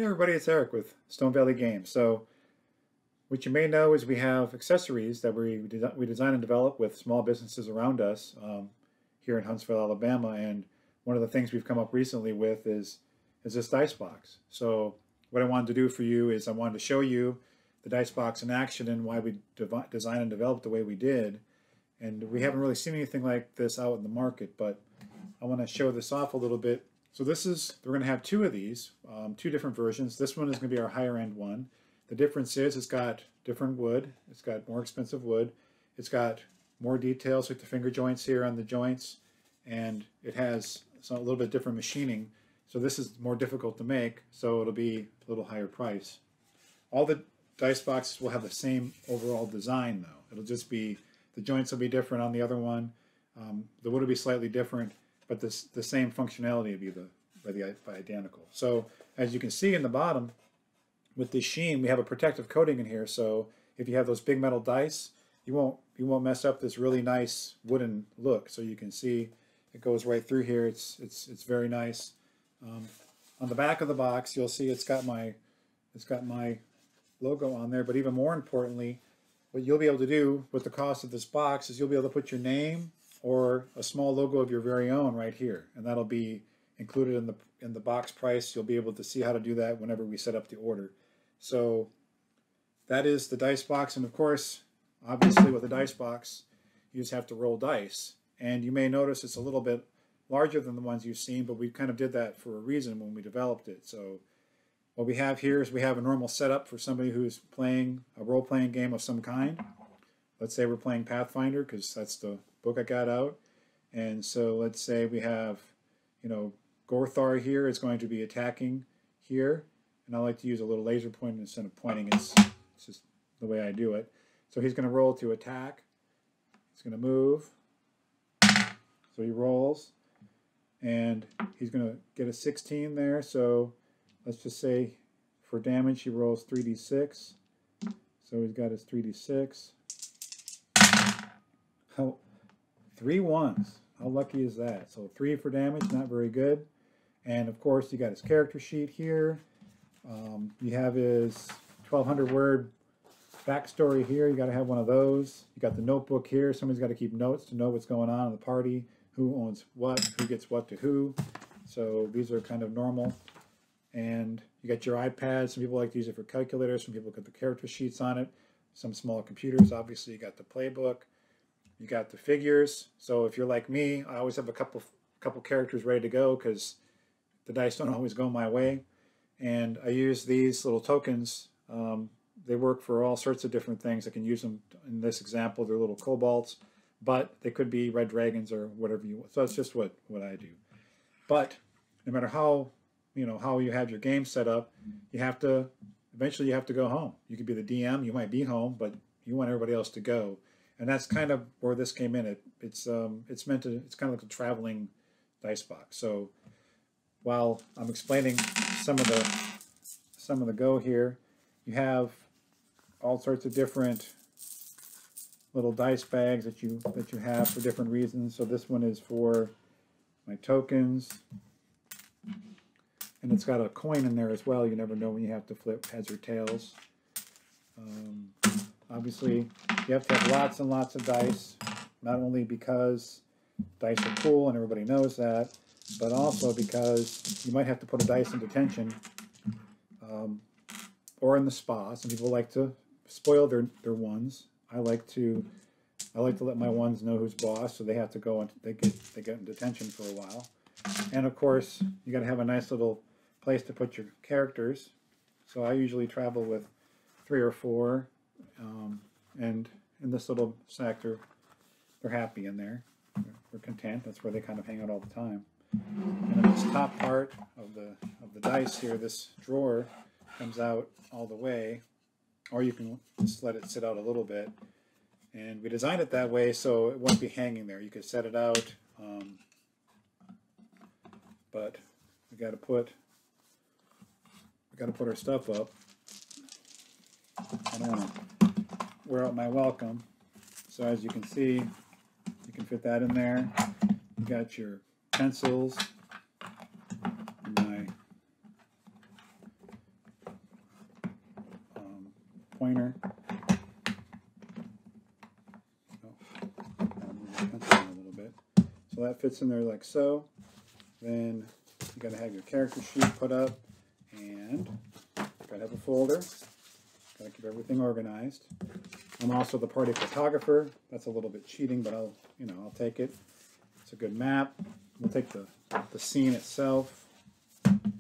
everybody, it's Eric with Stone Valley Games. So what you may know is we have accessories that we design and develop with small businesses around us here in Huntsville, Alabama. And one of the things we've come up recently with is this dice box. So what I wanted to do for you is I wanted to show you the dice box in action and why we designed and developed the way we did. And we haven't really seen anything like this out in the market, but I want to show this off a little bit. So we're going to have two of these, two different versions. This one is going to be our higher end one. The difference is it's got different wood. It's got more expensive wood. It's got more details like the finger joints here on the joints. And it has a little bit different machining. So this is more difficult to make, so it'll be a little higher price. All the dice boxes will have the same overall design though. It'll just be, the joints will be different on the other one. The wood will be slightly different, but the same functionality will be identical. So as you can see in the bottom, with this sheen, we have a protective coating in here. So if you have those big metal dice, you won't mess up this really nice wooden look. So you can see it goes right through here. It's very nice. On the back of the box, you'll see it's got my logo on there. But even more importantly, what you'll be able to do with the cost of this box is you'll be able to put your name or a small logo of your very own right here, and that'll be included in the box price. You'll be able to see how to do that whenever we set up the order. So that is the dice box, and of course, obviously with the dice box, you just have to roll dice. And you may notice it's a little bit larger than the ones you've seen, but we kind of did that for a reason when we developed it. So what we have here is we have a normal setup for somebody who's playing a role-playing game of some kind. Let's say we're playing Pathfinder, because that's the book I got out. And so let's say we have, Gorthar here is going to be attacking here. And I like to use a little laser pointer instead of pointing. It's just the way I do it. So he's going to roll to attack. He's going to move. So he rolls. And he's going to get a 16 there. So let's just say for damage he rolls 3d6. So he's got his 3d6. Oh, 3 ones. How lucky is that? So 3 for damage, not very good. And of course, you got his character sheet here. You have his 1,200 word backstory here. You got to have one of those. You got the notebook here. Somebody's got to keep notes to know what's going on in the party, who owns what, who gets what to who. So these are kind of normal. And you got your iPad. Some people like to use it for calculators. Some people put the character sheets on it. Some small computers. Obviously, you got the playbook. You got the figures. So if you're like me, I always have a couple characters ready to go because the dice don't always go my way. And I use these little tokens. They work for all sorts of different things. I can use them in this example. They're little kobolds, but they could be red dragons or whatever you want. So that's just what I do. But no matter how you have your game set up, eventually you have to go home. You could be the DM. You might be home, but you want everybody else to go. And that's kind of where this came in. It's kind of like a traveling dice box. So while I'm explaining some of the go here, you have all sorts of different little dice bags that you have for different reasons. So this one is for my tokens, and it's got a coin in there as well. You never know when you have to flip heads or tails. Obviously, you have to have lots and lots of dice, not only because dice are cool and everybody knows that, but also because you might have to put a dice in detention or in the spa. Some people like to spoil their ones. I like to let my ones know who's boss, so they have to go and they get in detention for a while. And of course, you got to have a nice little place to put your characters. So I usually travel with 3 or 4. And in this little sector, they're happy in there. They're content. That's where they kind of hang out all the time. And in this top part of the dice here, this drawer comes out all the way, or you can just let it sit out a little bit. And we designed it that way so it won't be hanging there. You could set it out, but we got to put our stuff up. I don't want to wear out my welcome. So as you can see, you can fit that in there. You got your pencils, there. I'll move the pencil in a little bit. So that fits in there like so. Then you got to have your character sheet put up, and got to have a folder. Got to keep everything organized. I'm also the party photographer. That's a little bit cheating, but I'll take it. It's a good map. We'll take the scene itself. And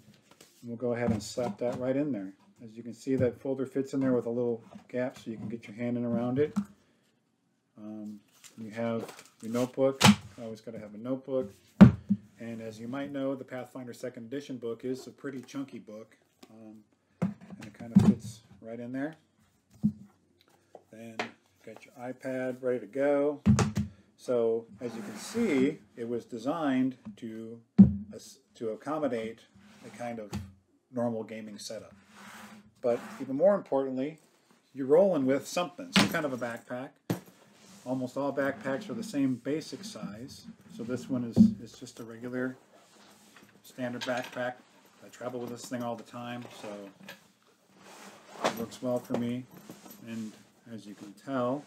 we'll go ahead and slap that right in there. As you can see, that folder fits in there with a little gap so you can get your hand in around it. You have your notebook. Always got to have a notebook. And as you might know, the Pathfinder 2nd Edition book is a pretty chunky book. And it kind of fits right in there. Then you've got your iPad ready to go. So as you can see, it was designed to accommodate a kind of normal gaming setup. But even more importantly, you're rolling with something, some kind of a backpack. Almost all backpacks are the same basic size. So this one is just a regular standard backpack. I travel with this thing all the time, so it works well for me. And as you can tell,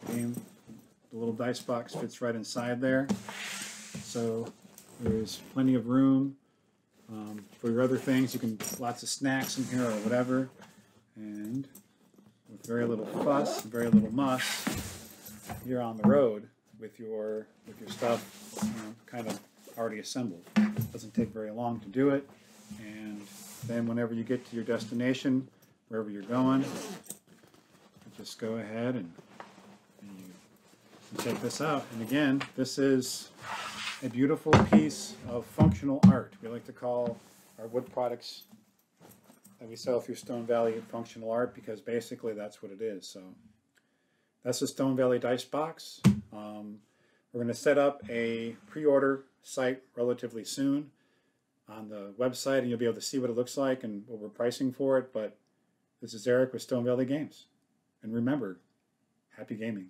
the little dice box fits right inside there. So there's plenty of room for your other things. You can lots of snacks in here or whatever. And with very little fuss, very little muss, you're on the road with your stuff kind of already assembled. It doesn't take very long to do it. And then whenever you get to your destination, wherever you're going, you just go ahead and you take this out. And again, this is a beautiful piece of functional art. We like to call our wood products that we sell through Stone Valley functional art, because basically that's what it is. So that's the Stone Valley dice box. We're going to set up a pre-order site relatively soon on the website, and you'll be able to see what it looks like and what we're pricing for it. But this is Eric with Stone Valley Games. And remember, happy gaming.